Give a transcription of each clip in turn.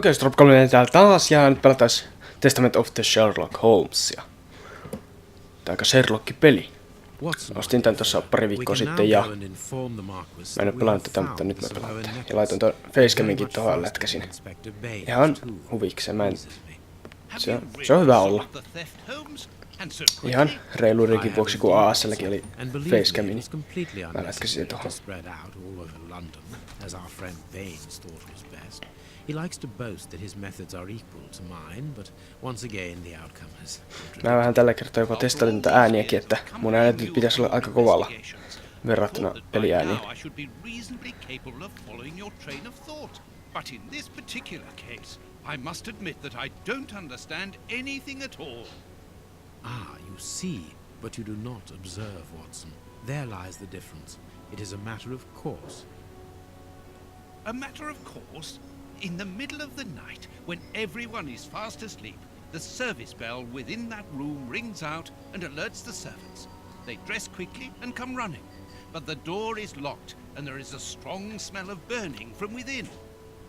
Okei, Stropkolminen täällä taas, ja nyt pelatais Testament of the Sherlock Holmesia. Tää aika Sherlockin-peli. Ostin tän tossa pari viikkoa sitten, ja mä en oo pelannut tätä, mutta nyt mä pelaan tätä. Ja laitoin ton facecaminkin tohon lätkäsin. Ihan huvikseen, mä en... Se on hyvä olla. Ihan reiluudenkin vuoksi, kun ASLkin oli facecami, niin mä lätkäsin sen tohon. He likes to boast that his methods are equal to mine, but once again the outcome has... Mä vähän tällä kertaa jopa testailin tätä ääniäkin, että mun äänet nyt pitäisi olla aika kovalla verrattuna peliääniin. But in this particular case, I must admit that I don't understand anything at all. Ah, you see, but you do not observe, Watson. There lies the difference. It is a matter of course. A matter of course? In the middle of the night, when everyone is fast asleep, the service bell within that room rings out and alerts the servants. They dress quickly and come running, but the door is locked and there is a strong smell of burning from within.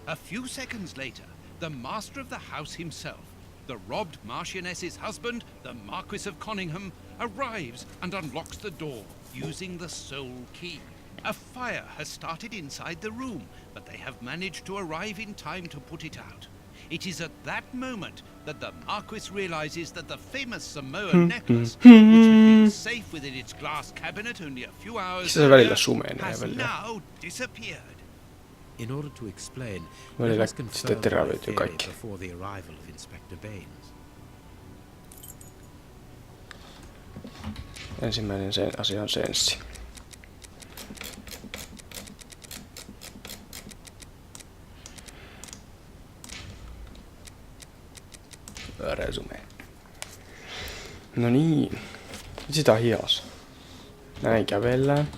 A few seconds later, the master of the house himself, the robbed Marchioness's husband, the Marquis of Conyngham, arrives and unlocks the door using the sole key. A fire has started inside the room, but they have managed to arrive in time to put it out. It is at that moment that the Marquis realizes that the famous Samoan necklace, which had been safe within its glass cabinet only a few hours earlier, has now disappeared. In order to explain, Välillä let us sitten confirm my terävöityy theory kaikki. before the arrival of Inspector Baines. Ensimmäinen asia on senssi. Resume. No niin. Sitä on hielas. Näin kävellään.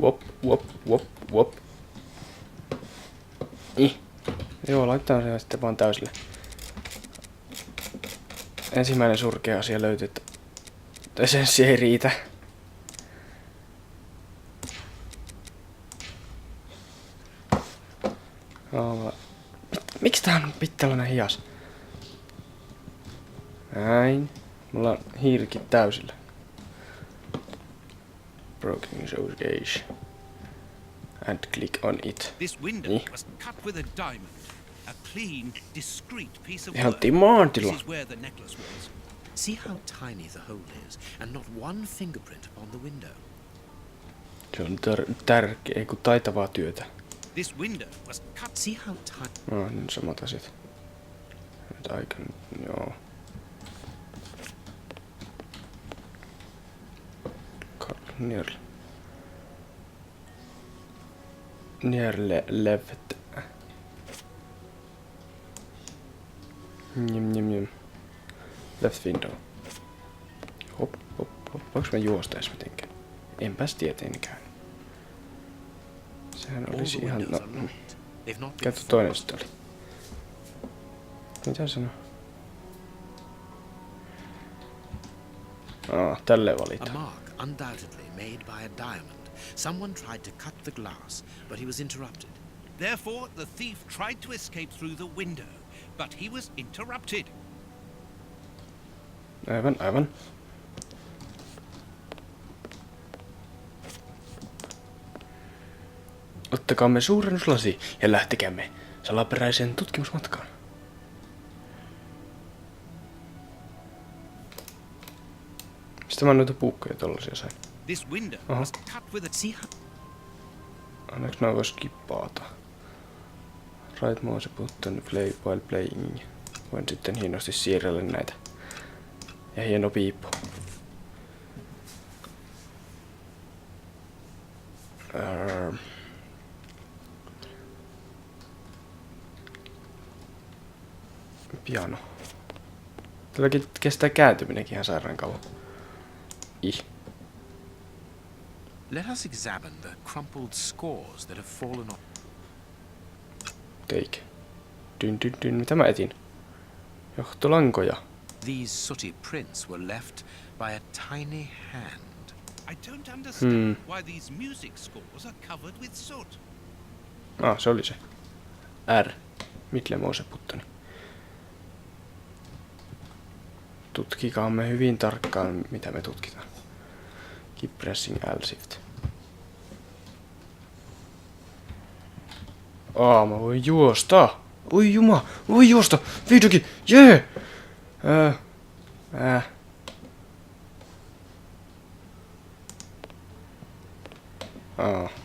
Wop, wop, wop, wop. Joo, laitetaan se sitten vaan täysille. Ensimmäinen surkea asia löytyy, että esenssi ei riitä. Miksi tää on tällainen hias? Näin. Mulla on hiirikin täysillä. Broken shows gauge. And click on it. This window was cut with a diamond. A clean, discreet piece of Ihan work. timantilla. This is where the necklace was. See how tiny the hole is, and not one fingerprint upon the window. Se on tärkeä, ei kun taitavaa työtä. This window was cut. See how tiny... No, niin samat asiat. Nyt aika, joo. Near left. Njim. Left window. Hop. Voinko mä juosta edes mitenkään? Enpäs tietenkään. Sehän olisi ihan... No, käytä toinen sitten oli. Mitä sanoo? Tälleen valitaan. A mark undoubtedly made by a diamond. Someone tried to cut the glass, but he was interrupted. Therefore, the thief tried to escape through the window, but he was interrupted. Aivan. Ottakaamme suurennuslasi ja lähtekäämme salaperäiseen tutkimusmatkaan. Mistä mä noita puukkoja tollasia sain? This window was cut with a... Onneksi mä vois skippaata. Right mouse button play while playing. Voin sitten hienosti siirrellä näitä. Ja hieno piippu. Piano. Tälläkin kestää kääntyminenkin ihan sairaan kauan. Let us examine the crumpled scores that have fallen off. Take. Dyn. Mitä mä etin? Johtolankoja. These sooty prints were left by a tiny hand. I don't understand why these music scores are covered with soot. Se oli se. R. Midlemo se puttoni. Tutkikaamme hyvin tarkkaan, mitä me tutkitaan. Keep pressing L-shift. Mä voin juosta! Oi juma! Voi juosta! Vihdoinkin! Jee!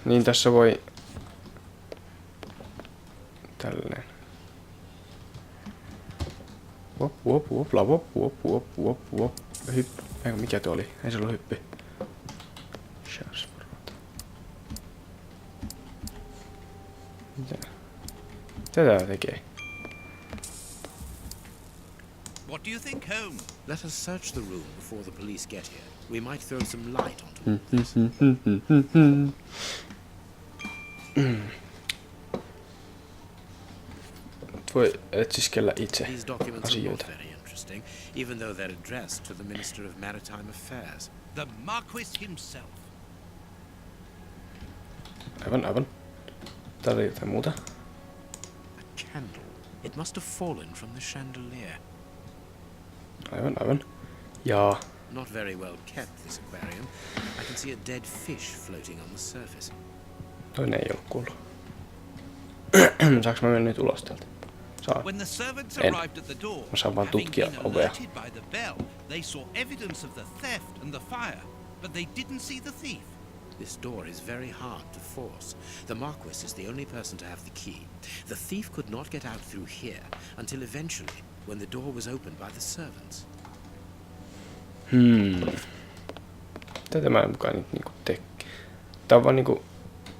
Niin tässä voi... Tälleen. Wop. Hyppy. Mikä tuo oli? Ei se ollut hyppy. Mitä tää tekee? What do you think, Holmes? Let us search the room before the police get here. We might throw some light onto this. Voi etsiskellä itse These documents are not asioita. very interesting, even though they're addressed to the Minister of Maritime Affairs. The Marquis himself. Aivan. Täällä oli jotain muuta. A candle. It must have fallen from the chandelier. Aivan. Ja... Not very well kept, this aquarium. I can see a dead fish floating on the surface. Toinen ei ollut kuullut. Saanko mä mennä nyt ulos täältä? Saan. When the servants En. arrived at the door, Mä saan vaan having tutkia been ovea. alerted by the bell, they saw evidence of the theft and the fire, but they didn't see the thief. This door is very hard to force. The Marquis is the only person to have the key. The thief could not get out through here until eventually, when the door was opened by the servants. Tätä mä en mukaan nyt niinku tekee. Tää on vaan niinku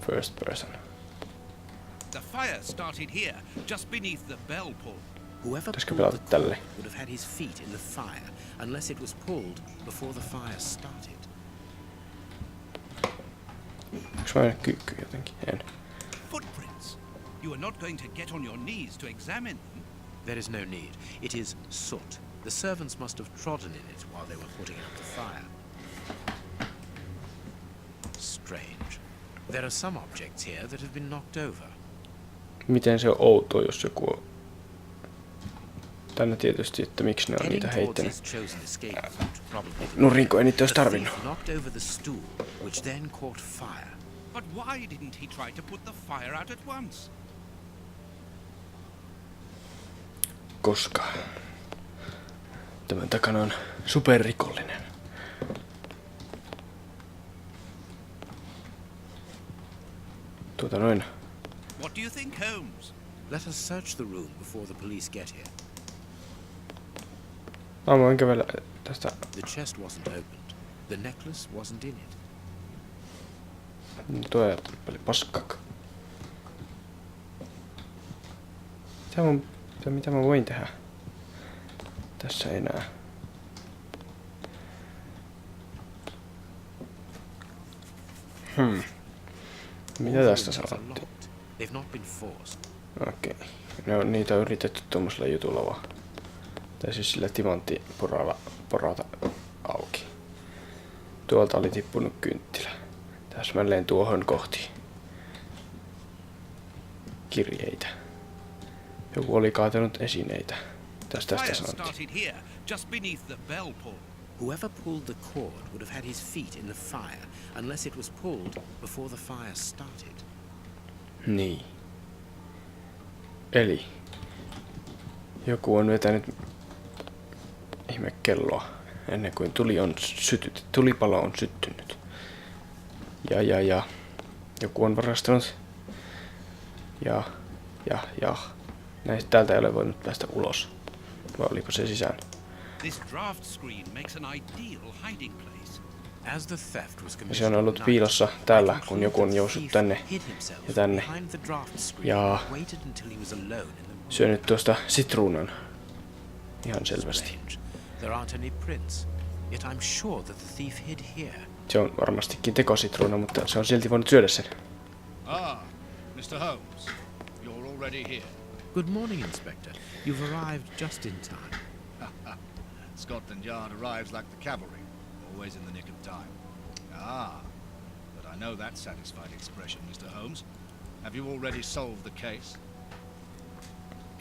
first person. The fire started here, just beneath the bell pull. Whoever Pitäisikö pulled pelata the tälle? cord would have had his feet in the fire, unless it was pulled before the fire started. Onks mä mennä kyykkyyn jotenkin? En. Footprints. You are not going to get on your knees to examine them. There is no need. It is soot. The servants must have trodden in it while they were putting out the fire. Strange. There are some objects here that have been knocked over. Miten se on outoa, jos joku on... Tänne tietysti, että miksi ne on niitä heittänyt. Nurinko ei niitä olisi tarvinnut. Knocked over the stool, which then caught fire. But why didn't he try to put the fire out at once? Koska tämän takana on superrikollinen. Noin. What do you think, Holmes? Let us search the room before the police get here. Mä voin kävellä tästä. The chest wasn't opened. The necklace wasn't in it. Tuo oli paskak. Mitä mä voin tehdä? Tässä enää. Mitä tästä sanottiin? They've not been forced. Okei. No niitä on yritetty tuommoisella jutulla vaan. Tai siis sillä timanttiporalla porata auki. Tuolta oli tippunut kynttilä. Täsmälleen tuohon kohti. Kirjeitä. Joku oli kaatanut esineitä. Tästä Fire sanottiin. started here, just beneath the bell pull. Whoever pulled the cord would have had his feet in the fire, unless it was pulled before the fire started. Niin. Eli joku on vetänyt ihmekelloa ennen kuin tulipalo on syttynyt. Ja. Joku on varastanut. Ja. Näistä täältä ei ole voinut päästä ulos. Vai oliko se sisään? This draft screen makes an ideal hiding place. As the theft was Ja se on ollut piilossa täällä, kun joku on joussut tänne ja tänne. Ja syönyt tuosta sitruunan. Ihan selvästi. There aren't any prints. Yet I'm sure that the thief hid here. Se on varmastikin tekositruuna, mutta se on silti voinut syödä sen. Ah, Mr. Holmes, you're already here. Good morning, Inspector. You've arrived just in time. Scotland Yard arrives like the cavalry, always in the nick of time. Ah, but I know that satisfied expression, Mr. Holmes. Have you already solved the case?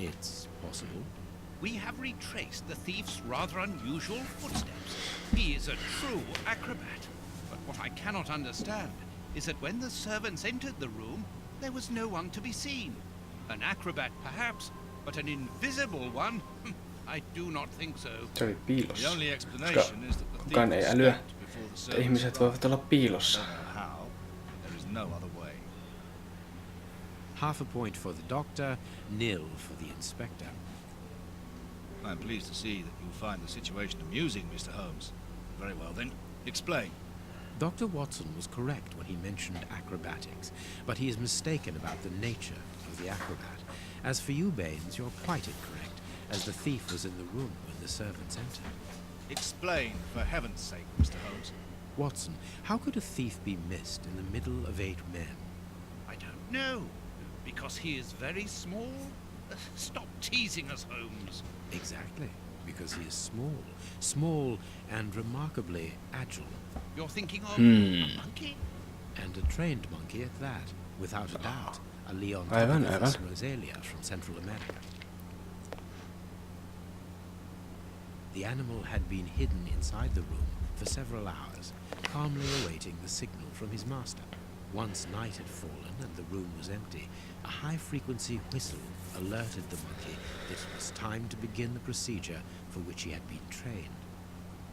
It's possible. We have retraced the thief's rather unusual footsteps. He is a true acrobat. But what I cannot understand is that when the servants entered the room, there was no one to be seen. An acrobat perhaps, but an invisible one? I do not think so. Se oli The piilossa. only explanation is that the thief Kukaan ei was älyä, stopped before the että servants ihmiset arrived. voivat olla piilossa. I don't know how, but there is no other way. Half a point for the doctor, nil for the inspector. I'm pleased to see that you find the situation amusing, Mr. Holmes. Very well then, explain. Dr. Watson was correct when he mentioned acrobatics, but he is mistaken about the nature of the acrobat. As for you, Baines, you're quite incorrect, as the thief was in the room when the servants entered. Explain, for heaven's sake, Mr. Holmes. Watson, how could a thief be missed in the middle of 8 men? I don't know. Because he is very small? Stop teasing us, Holmes. Exactly, because he is small. Small and remarkably agile. You're thinking of a monkey? And a trained monkey at that, without a doubt. A Aivan. Leontopolis rosalia from Central America. The animal had been hidden inside the room for several hours, calmly awaiting the signal from his master. Once night had fallen and the room was empty, a high-frequency whistle alerted the monkey that it was time to begin the procedure for which he had been trained.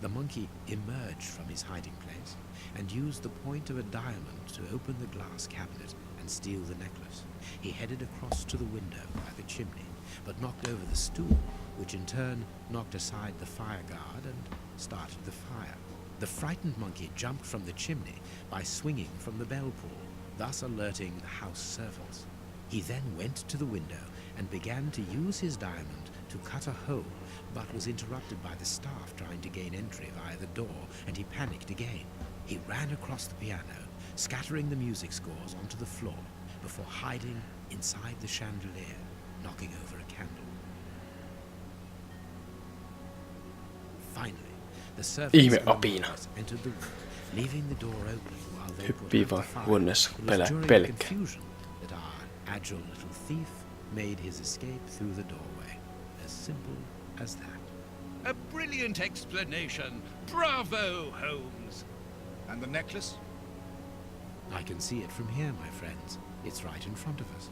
The monkey emerged from his hiding place and used the point of a diamond to open the glass cabinet and steal the necklace. He headed across to the window by the chimney, but knocked over the stool, which in turn knocked aside the fire guard and started the fire. The frightened monkey jumped from the chimney by swinging from the bell pull, thus alerting the house servants. He then went to the window and began to use his diamond to cut a hole, but was interrupted by the staff trying to gain entry via the door, and he panicked again. He ran across the piano, scattering the music scores onto the floor, before hiding inside the chandelier, knocking over a candle. Finally, the servants entered the room, leaving the door open while they put Hyppii out the vaan fire. huoneessa, It was during the pelkää. confusion that our agile little thief made his escape through the doorway. As simple as that. A brilliant explanation. Bravo, Holmes. And the necklace? I can see it from here, my friends. It's right in front of us.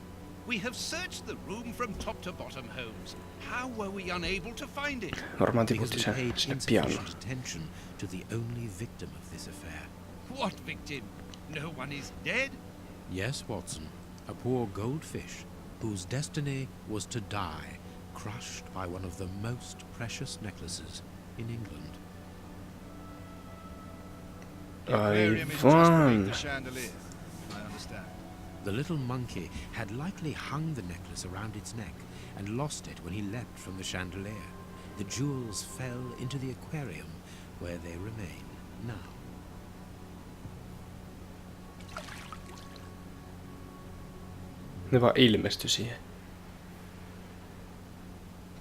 We have searched the room from top to bottom, Holmes. How were we unable to find it? Varmaan Because tiputti we sen paid sinne pianoon. insufficient attention to the only victim of this affair. What victim? No one is dead? Yes, Watson, a poor goldfish whose destiny was to die, crushed by one of the most precious necklaces in England. The aquarium is just beneath Aivan. the chandelier. I understand. The little monkey had likely hung the necklace around its neck and lost it when he leapt from the chandelier. The jewels fell into the aquarium, where they remain now. Ne vaan ilmestyi siihen.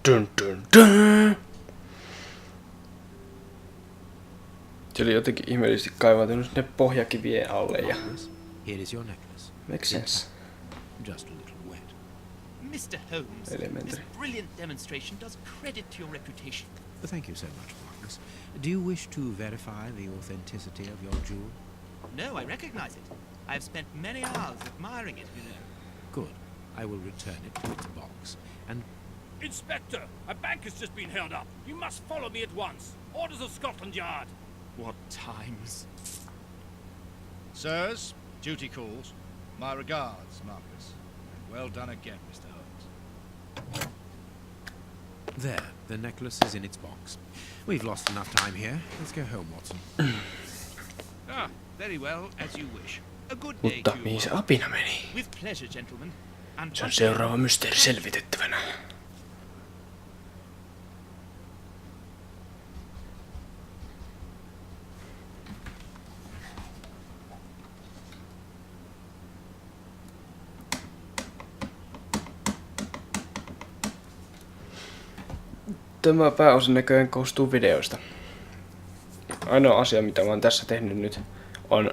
Dun dun dun! Se oli jotenkin ihmeellisesti kaivautunut sinne pohjakivien alle ja... Marcus, here is your necklace. Makes sense. Just a little wet. Mr. Holmes, Elementary. this brilliant demonstration does credit to your reputation. Thank you so much, Marcus. Do you wish to verify the authenticity of your jewel? No, I recognize it. I have spent many hours admiring it, you know. Good. I will return it to its box. And Inspector, a bank has just been held up. You must follow me at once. Orders of Scotland Yard. What times? Sirs, duty calls. My regards, Marcus. And well done again, Mr. Holmes. there, the necklace is in its box. We've lost enough time here. Let's go home, Watson. Ah, very well, as you wish. A good day Mutta to you. mihin se apina meni? With pleasure, gentlemen. And Se on once again, seuraava mysteeri selvitettävänä. Tämä pääosin näköjään koostuu videoista. Ainoa asia, mitä mä oon tässä tehnyt nyt, on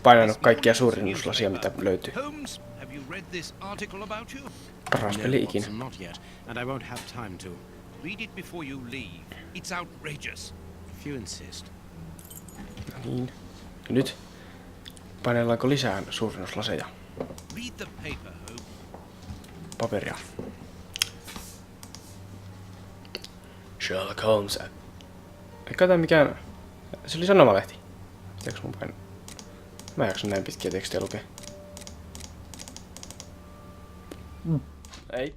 painanut kaikkia suurennuslasia, mitä löytyy. Holmes, have you read this article about you? Paras peli No, ikinä. Watson, not yet, and I won't have time to. Read it before you leave. It's outrageous. If you insist. Niin. Ja nyt painellaanko lisää suurennuslaseja? Read the paper, Hope. Paperia. Sherlock Holmes. Eikä tää mikään... Se oli sanomalehti. Pitääks mun painaa? Mä en jaksa näin pitkiä tekstejä lukea. Ei.